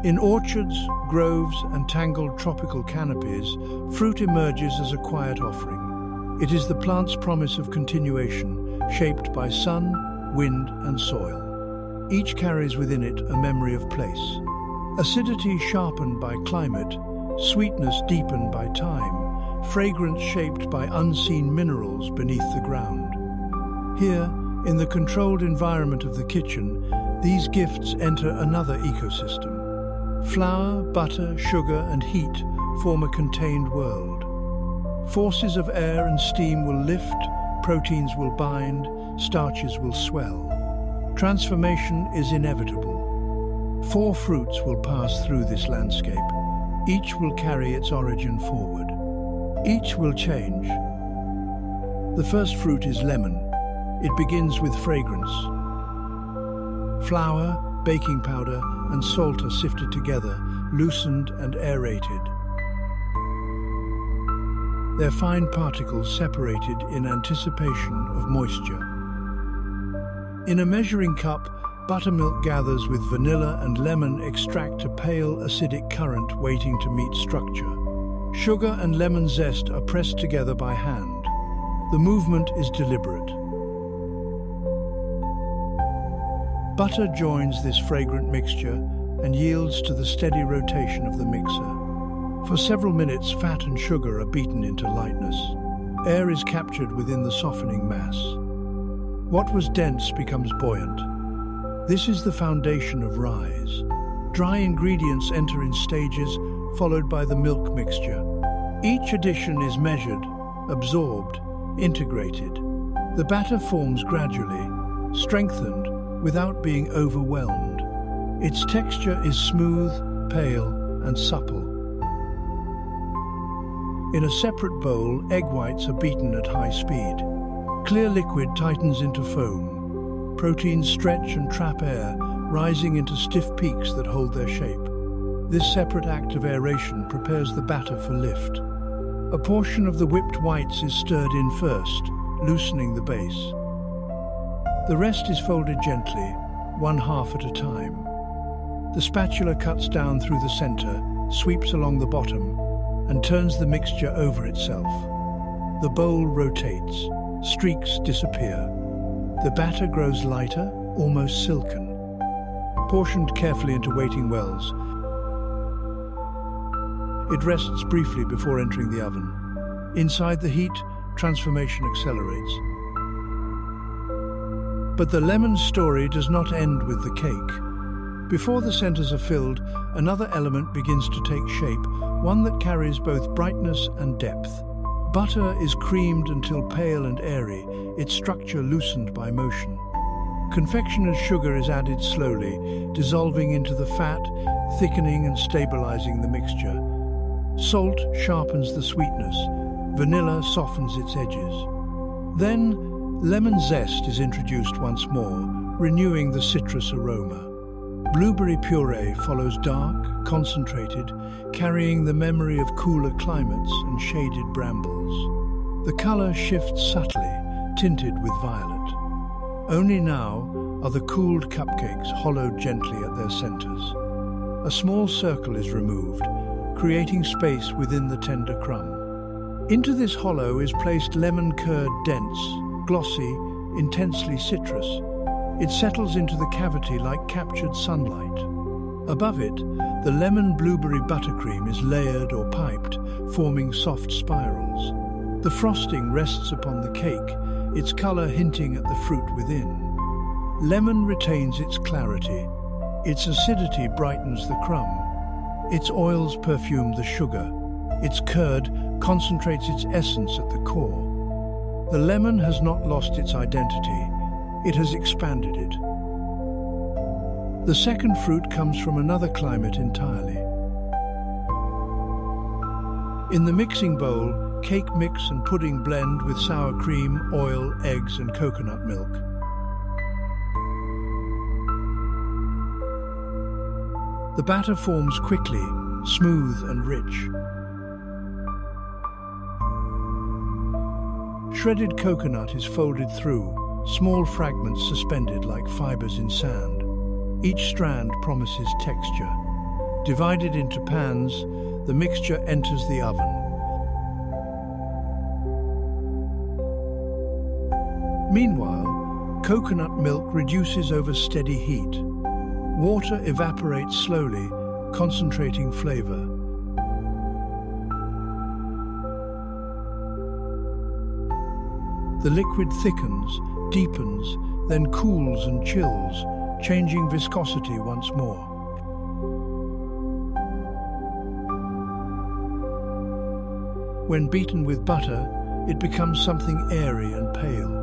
In orchards, groves, and tangled tropical canopies, fruit emerges as a quiet offering. It is the plant's promise of continuation, shaped by sun, wind, and soil. Each carries within it a memory of place. Acidity sharpened by climate, sweetness deepened by time, fragrance shaped by unseen minerals beneath the ground. Here, in the controlled environment of the kitchen, these gifts enter another ecosystem. Flour, butter, sugar, and heat form a contained world. Forces of air and steam will lift, proteins will bind, starches will swell. Transformation is inevitable. 4 fruits will pass through this landscape. Each will carry its origin forward. Each will change. The first fruit is lemon. It begins with fragrance. Flour, baking powder, and salt are sifted together, loosened and aerated. Their fine particles separated in anticipation of moisture. In a measuring cup, buttermilk gathers with vanilla and lemon extract a pale acidic current waiting to meet structure. Sugar and lemon zest are pressed together by hand. The movement is deliberate. Butter joins this fragrant mixture and yields to the steady rotation of the mixer. For several minutes, fat and sugar are beaten into lightness. Air is captured within the softening mass. What was dense becomes buoyant. This is the foundation of rise. Dry ingredients enter in stages, followed by the milk mixture. Each addition is measured, absorbed, integrated. The batter forms gradually, strengthened, without being overwhelmed. Its texture is smooth, pale, and supple. In a separate bowl, egg whites are beaten at high speed. Clear liquid tightens into foam. Proteins stretch and trap air, rising into stiff peaks that hold their shape. This separate act of aeration prepares the batter for lift. A portion of the whipped whites is stirred in first, loosening the base. The rest is folded gently, 1/2 at a time. The spatula cuts down through the center, sweeps along the bottom, and turns the mixture over itself. The bowl rotates, streaks disappear. The batter grows lighter, almost silken. Portioned carefully into waiting wells, it rests briefly before entering the oven. Inside the heat, transformation accelerates. But the lemon story does not end with the cake. Before the centers are filled, another element begins to take shape, one that carries both brightness and depth. Butter is creamed until pale and airy, its structure loosened by motion. Confectioner's sugar is added slowly, dissolving into the fat, thickening and stabilizing the mixture. Salt sharpens the sweetness, vanilla softens its edges. Then, lemon zest is introduced once more, renewing the citrus aroma. Blueberry puree follows dark, concentrated, carrying the memory of cooler climates and shaded brambles. The color shifts subtly, tinted with violet. Only now are the cooled cupcakes hollowed gently at their centers. A small circle is removed, creating space within the tender crumb. Into this hollow is placed lemon curd, dense, glossy, intensely citrus. It settles into the cavity like captured sunlight. Above it, the lemon blueberry buttercream is layered or piped, forming soft spirals. The frosting rests upon the cake, its color hinting at the fruit within. Lemon retains its clarity. Its acidity brightens the crumb. Its oils perfume the sugar. Its curd concentrates its essence at the core. The lemon has not lost its identity. It has expanded it. The second fruit comes from another climate entirely. In the mixing bowl, cake mix and pudding blend with sour cream, oil, eggs, and coconut milk. The batter forms quickly, smooth and rich. Shredded coconut is folded through, small fragments suspended like fibers in sand. Each strand promises texture. Divided into pans, the mixture enters the oven. Meanwhile, coconut milk reduces over steady heat. Water evaporates slowly, concentrating flavor. The liquid thickens, deepens, then cools and chills, changing viscosity once more. When beaten with butter, it becomes something airy and pale.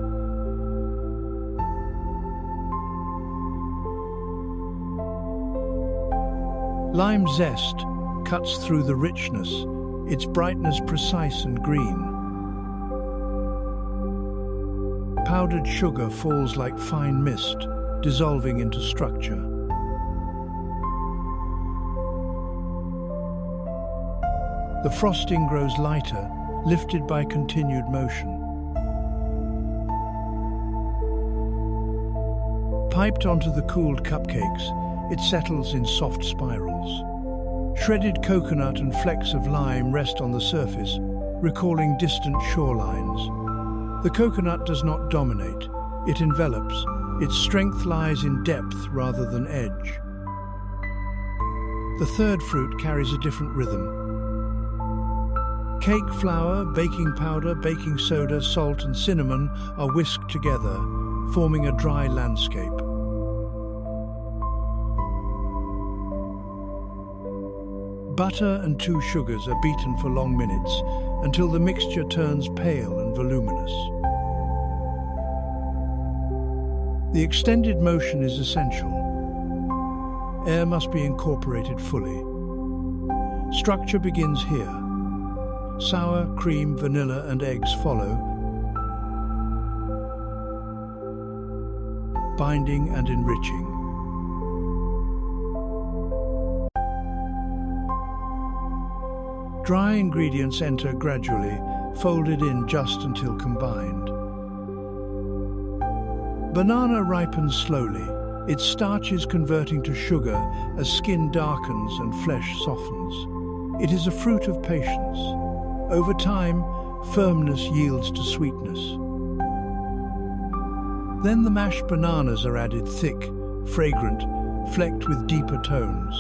Lime zest cuts through the richness, its brightness precise and green. Powdered sugar falls like fine mist, dissolving into structure. The frosting grows lighter, lifted by continued motion. Piped onto the cooled cupcakes, it settles in soft spirals. Shredded coconut and flecks of lime rest on the surface, recalling distant shorelines. The coconut does not dominate, it envelops. Its strength lies in depth rather than edge. The third fruit carries a different rhythm. Cake flour, baking powder, baking soda, salt and cinnamon are whisked together, forming a dry landscape. Butter and 2 sugars are beaten for long minutes until the mixture turns pale and voluminous. The extended motion is essential. Air must be incorporated fully. Structure begins here. Sour, cream, vanilla and eggs follow, binding and enriching. Dry ingredients enter gradually, folded in just until combined. Banana ripens slowly, its starches converting to sugar as skin darkens and flesh softens. It is a fruit of patience. Over time, firmness yields to sweetness. Then the mashed bananas are added thick, fragrant, flecked with deeper tones.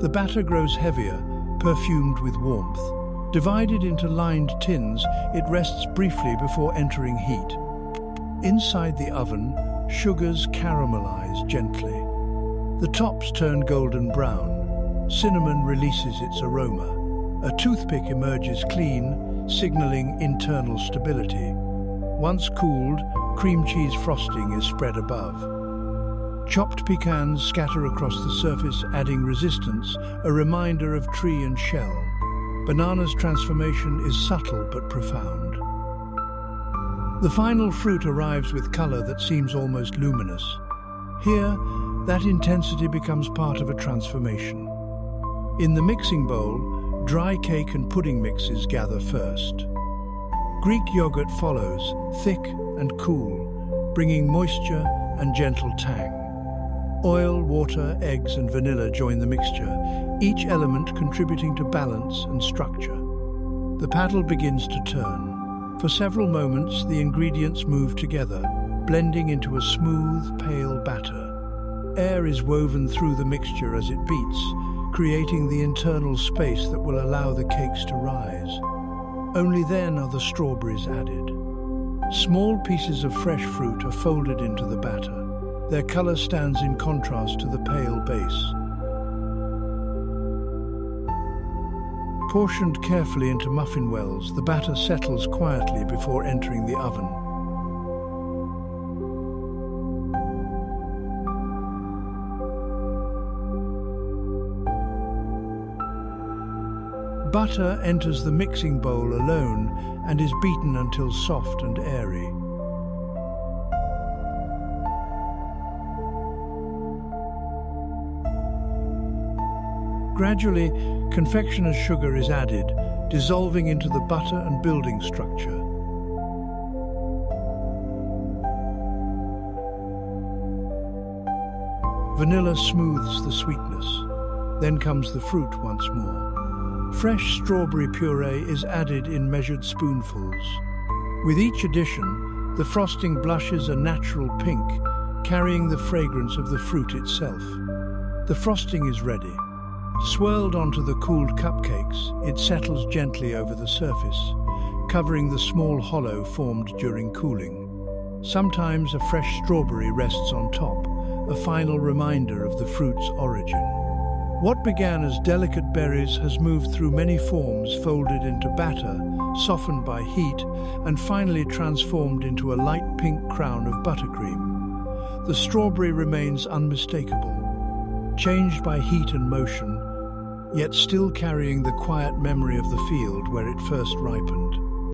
The batter grows heavier, perfumed with warmth. Divided into lined tins, it rests briefly before entering heat. Inside the oven, sugars caramelize gently. The tops turn golden brown. Cinnamon releases its aroma. A toothpick emerges clean, signaling internal stability. Once cooled, cream cheese frosting is spread above. Chopped pecans scatter across the surface, adding resistance, a reminder of tree and shell. Banana's transformation is subtle but profound. The final fruit arrives with color that seems almost luminous. Here, that intensity becomes part of a transformation. In the mixing bowl, dry cake and pudding mixes gather first. Greek yogurt follows, thick and cool, bringing moisture and gentle tang. Oil, water, eggs and vanilla join the mixture, each element contributing to balance and structure. The paddle begins to turn. For several moments, the ingredients move together, blending into a smooth, pale batter. Air is woven through the mixture as it beats, creating the internal space that will allow the cakes to rise. Only then are the strawberries added. Small pieces of fresh fruit are folded into the batter. Their color stands in contrast to the pale base. Portioned carefully into muffin wells, the batter settles quietly before entering the oven. Butter enters the mixing bowl alone and is beaten until soft and airy. Gradually, confectioner's sugar is added, dissolving into the butter and building structure. Vanilla smooths the sweetness. Then comes the fruit once more. Fresh strawberry puree is added in measured spoonfuls. With each addition, the frosting blushes a natural pink, carrying the fragrance of the fruit itself. The frosting is ready. Swirled onto the cooled cupcakes, it settles gently over the surface, covering the small hollow formed during cooling. Sometimes a fresh strawberry rests on top, a final reminder of the fruit's origin. What began as delicate berries has moved through many forms, folded into batter, softened by heat, and finally transformed into a light pink crown of buttercream. The strawberry remains unmistakable, changed by heat and motion, yet still carrying the quiet memory of the field where it first ripened.